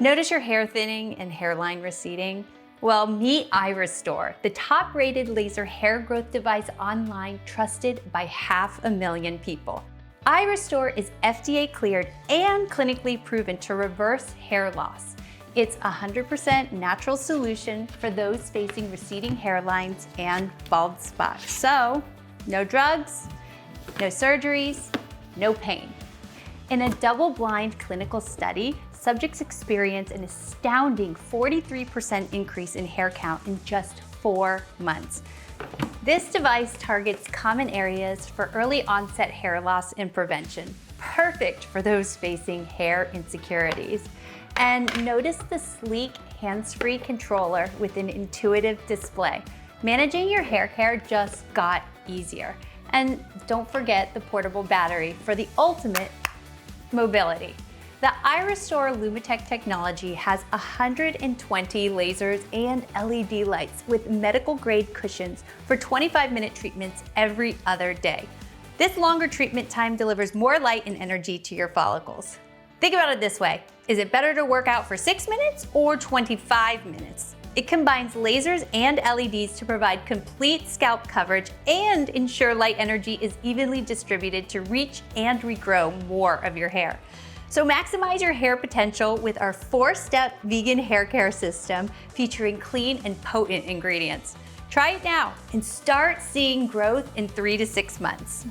Notice your hair thinning and hairline receding? Well, meet iRESTORE, the top-rated laser hair growth device online trusted by 500,000 people. iRESTORE is FDA cleared and clinically proven to reverse hair loss. It's a 100% natural solution for those facing receding hairlines and bald spots. So, no drugs, no surgeries, no pain. In a double-blind clinical study, subjects experienced an astounding 43% increase in hair count in just 4 months. This device targets common areas for early onset hair loss and prevention, perfect for those facing hair insecurities. And notice the sleek hands-free controller with an intuitive display. Managing your hair care just got easier. And don't forget the portable battery for the ultimate mobility. The iRESTORE Lumitech technology has 120 lasers and LED lights with medical-grade cushions for 25-minute treatments every other day. This longer treatment time delivers more light and energy to your follicles. Think about it this way. Is it better to work out for 6 minutes or 25 minutes? It combines lasers and LEDs to provide complete scalp coverage and ensure light energy is evenly distributed to reach and regrow more of your hair. So maximize your hair potential with our 4-step vegan hair care system featuring clean and potent ingredients. Try it now and start seeing growth in 3 to 6 months.